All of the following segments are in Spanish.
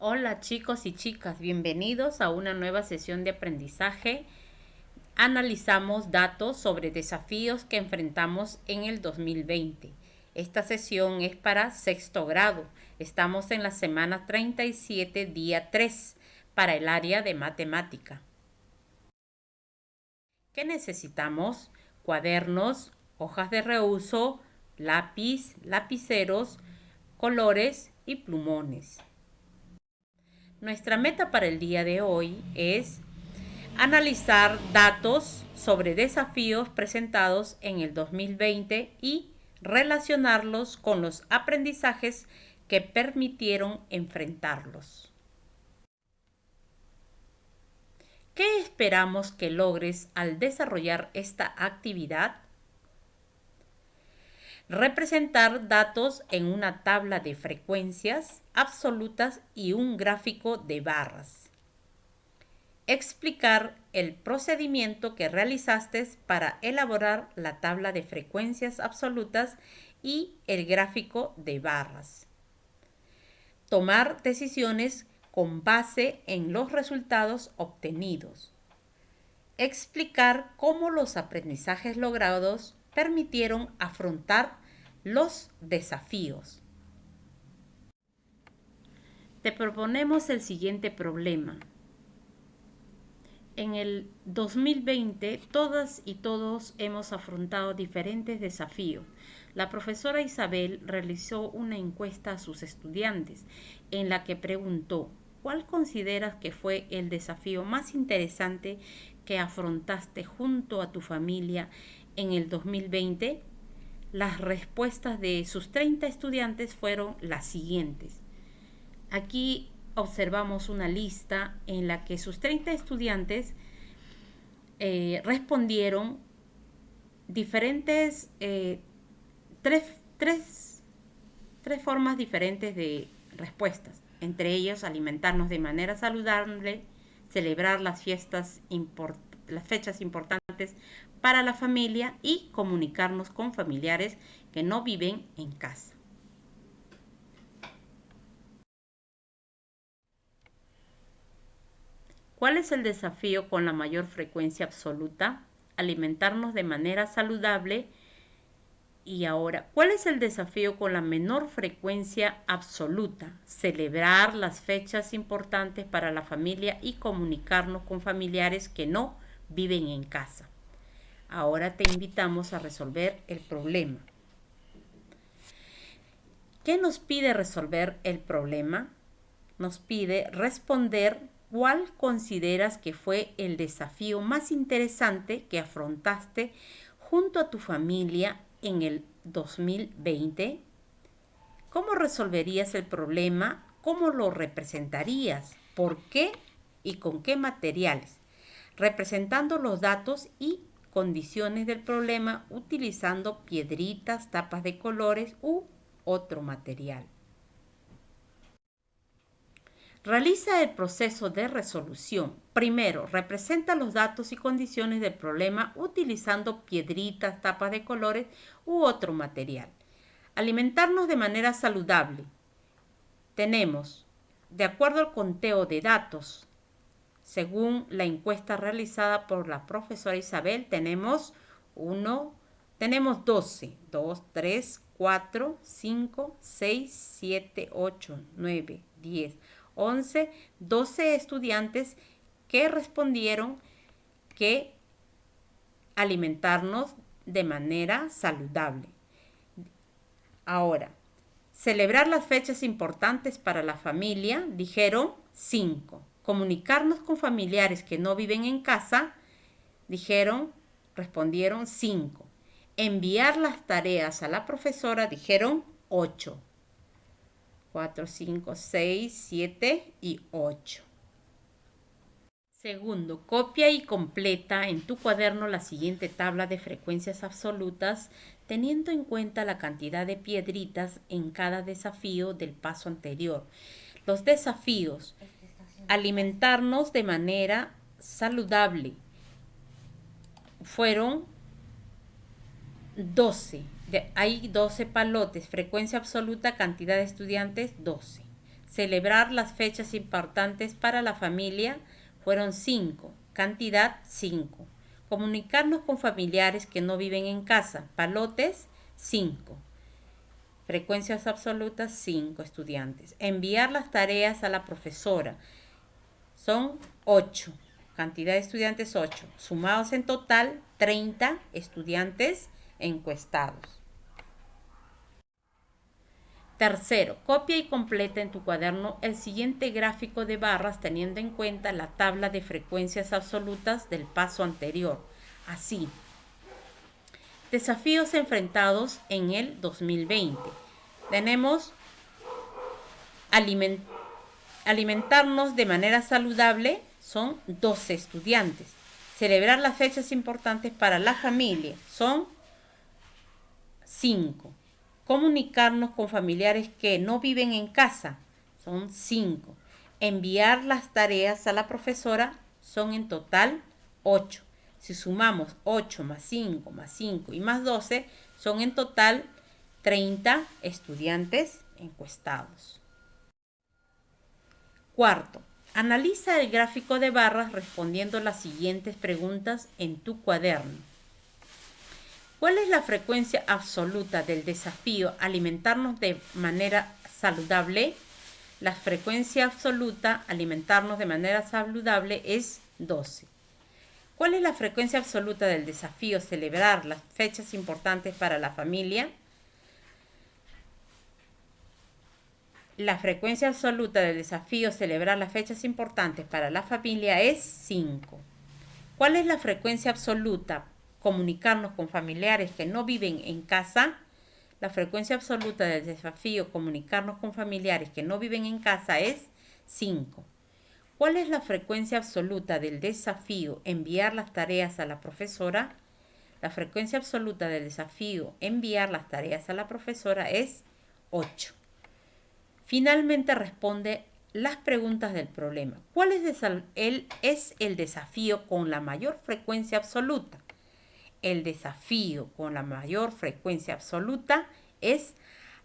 Hola chicos y chicas, bienvenidos a una nueva sesión de aprendizaje. Analizamos datos sobre desafíos que enfrentamos en el 2020. Esta sesión es para sexto grado. Estamos en la semana 37, día 3, para el área de matemática. ¿Qué necesitamos? Cuadernos, hojas de reuso, lápiz, lapiceros, colores y plumones. Nuestra meta para el día de hoy es analizar datos sobre desafíos presentados en el 2020 y relacionarlos con los aprendizajes que permitieron enfrentarlos. ¿Qué esperamos que logres al desarrollar esta actividad? Representar datos en una tabla de frecuencias absolutas y un gráfico de barras. Explicar el procedimiento que realizaste para elaborar la tabla de frecuencias absolutas y el gráfico de barras. Tomar decisiones con base en los resultados obtenidos. Explicar cómo los aprendizajes logrados permitieron afrontar los desafíos. Te proponemos el siguiente problema. En el 2020, todas y todos hemos afrontado diferentes desafíos. La profesora Isabel realizó una encuesta a sus estudiantes en la que preguntó: ¿cuál consideras que fue el desafío más interesante que afrontaste junto a tu familia en el 2020? Las respuestas de sus 30 estudiantes fueron las siguientes. Aquí observamos una lista en la que sus 30 estudiantes respondieron diferentes, tres formas diferentes de respuestas. Entre ellos, alimentarnos de manera saludable, celebrar las fechas importantes para la familia y comunicarnos con familiares que no viven en casa. ¿Cuál es el desafío con la mayor frecuencia absoluta? Alimentarnos de manera saludable. Y ahora, ¿cuál es el desafío con la menor frecuencia absoluta? Celebrar las fechas importantes para la familia y comunicarnos con familiares que no viven en casa. Ahora te invitamos a resolver el problema. ¿Qué nos pide resolver el problema? Nos pide responder cuál consideras que fue el desafío más interesante que afrontaste junto a tu familia en el 2020. ¿Cómo resolverías el problema? ¿Cómo lo representarías? ¿Por qué? ¿Y con qué materiales? Representando los datos y condiciones del problema utilizando piedritas, tapas de colores u otro material. Realiza el proceso de resolución. Primero, representa los datos y condiciones del problema utilizando piedritas, tapas de colores u otro material. Alimentarnos de manera saludable. Tenemos, de acuerdo al conteo de datos, según la encuesta realizada por la profesora Isabel, tenemos 12, 2, 3, 4, 5, 6, 7, 8, 9, 10, 11, 12 estudiantes que respondieron que alimentarnos de manera saludable. Ahora, celebrar las fechas importantes para la familia, dijeron 5. Comunicarnos con familiares que no viven en casa, respondieron 5. Enviar las tareas a la profesora, dijeron 8. 4, 5, 6, 7 y 8. Segundo, copia y completa en tu cuaderno la siguiente tabla de frecuencias absolutas, teniendo en cuenta la cantidad de piedritas en cada desafío del paso anterior. Los desafíos: alimentarnos de manera saludable, fueron 12. Hay 12 palotes, frecuencia absoluta, cantidad de estudiantes 12. Celebrar las fechas importantes para la familia fueron 5. Cantidad 5. Comunicarnos con familiares que no viven en casa. Palotes 5. Frecuencias absolutas 5 estudiantes. Enviar las tareas a la profesora. Son 8. Cantidad de estudiantes 8. Sumados en total 30 estudiantes encuestados. Tercero, copia y completa en tu cuaderno el siguiente gráfico de barras teniendo en cuenta la tabla de frecuencias absolutas del paso anterior. Así. Desafíos enfrentados en el 2020. Tenemos alimentarnos de manera saludable, son 12 estudiantes. Celebrar las fechas importantes para la familia, son 5. Comunicarnos con familiares que no viven en casa, son 5. Enviar las tareas a la profesora, son en total 8. Si sumamos 8 más 5 más 5 y más 12, son en total 30 estudiantes encuestados. Cuarto, analiza el gráfico de barras respondiendo las siguientes preguntas en tu cuaderno. ¿Cuál es la frecuencia absoluta del desafío alimentarnos de manera saludable? La frecuencia absoluta alimentarnos de manera saludable es 12. ¿Cuál es la frecuencia absoluta del desafío celebrar las fechas importantes para la familia? La frecuencia absoluta del desafío celebrar las fechas importantes para la familia es 5. ¿Cuál es la frecuencia absoluta comunicarnos con familiares que no viven en casa? La frecuencia absoluta del desafío comunicarnos con familiares que no viven en casa es 5. ¿Cuál es la frecuencia absoluta del desafío enviar las tareas a la profesora? La frecuencia absoluta del desafío enviar las tareas a la profesora es 8. Finalmente responde las preguntas del problema. ¿Cuál es el desafío con la mayor frecuencia absoluta? El desafío con la mayor frecuencia absoluta es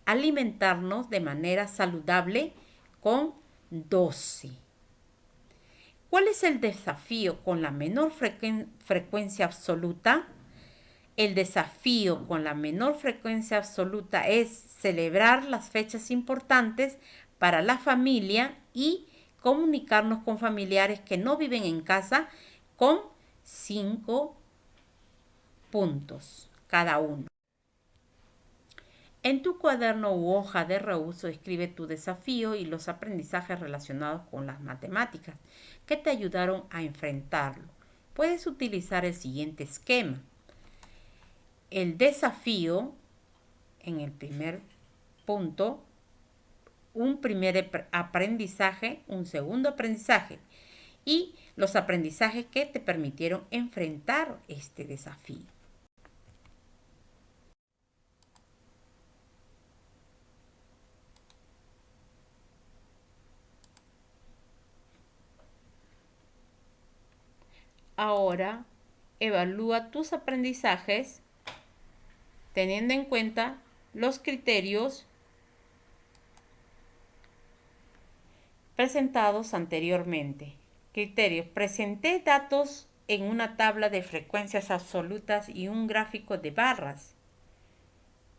alimentarnos de manera saludable con 12. ¿Cuál es el desafío con la menor frecuencia absoluta? El desafío con la menor frecuencia absoluta es celebrar las fechas importantes para la familia y comunicarnos con familiares que no viven en casa con 5 puntos cada uno. En tu cuaderno u hoja de reuso escribe tu desafío y los aprendizajes relacionados con las matemáticas que te ayudaron a enfrentarlo. Puedes utilizar el siguiente esquema. El desafío, en el primer punto, un primer aprendizaje, un segundo aprendizaje y los aprendizajes que te permitieron enfrentar este desafío. Ahora, evalúa tus aprendizajes teniendo en cuenta los criterios presentados anteriormente. Criterios. Presenté datos en una tabla de frecuencias absolutas y un gráfico de barras.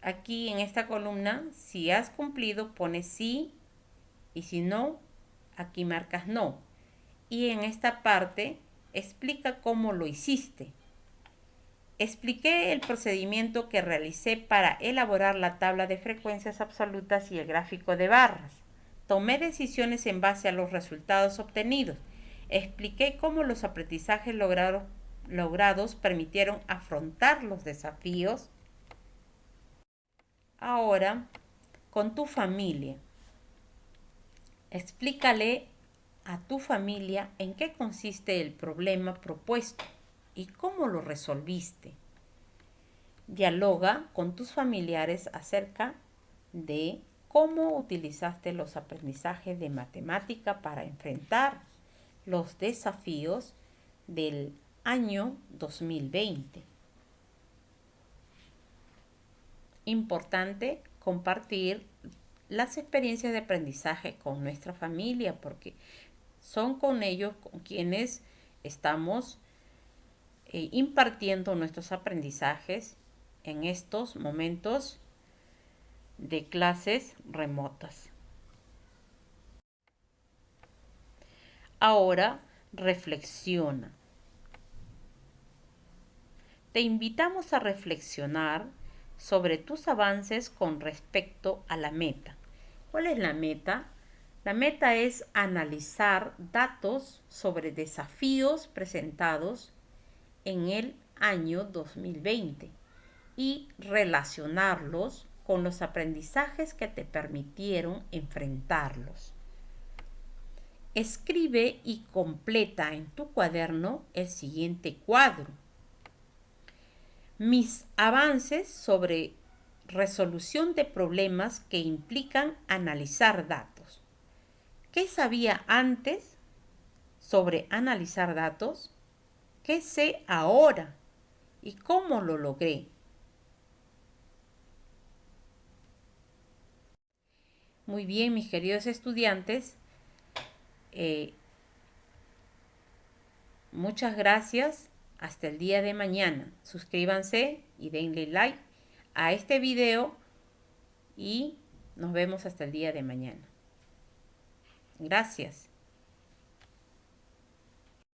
Aquí en esta columna, si has cumplido, pones sí y si no, aquí marcas no. Y en esta parte, explica cómo lo hiciste. Expliqué el procedimiento que realicé para elaborar la tabla de frecuencias absolutas y el gráfico de barras. Tomé decisiones en base a los resultados obtenidos. Expliqué cómo los aprendizajes logrados permitieron afrontar los desafíos. Ahora, con tu familia. Explícale a tu familia en qué consiste el problema propuesto y cómo lo resolviste. Dialoga con tus familiares acerca de cómo utilizaste los aprendizajes de matemática para enfrentar los desafíos del año 2020. Importante compartir las experiencias de aprendizaje con nuestra familia, porque son con ellos con quienes estamos impartiendo nuestros aprendizajes en estos momentos de clases remotas. Ahora reflexiona. Te invitamos a reflexionar sobre tus avances con respecto a la meta. ¿Cuál es la meta? La meta es analizar datos sobre desafíos presentados en el año 2020 y relacionarlos con los aprendizajes que te permitieron enfrentarlos. Escribe y completa en tu cuaderno el siguiente cuadro. Mis avances sobre resolución de problemas que implican analizar datos. ¿Qué sabía antes sobre analizar datos? ¿Qué sé ahora? ¿Y cómo lo logré? Muy bien, mis queridos estudiantes. Muchas gracias. Hasta el día de mañana. Suscríbanse y denle like a este video y nos vemos hasta el día de mañana. Gracias.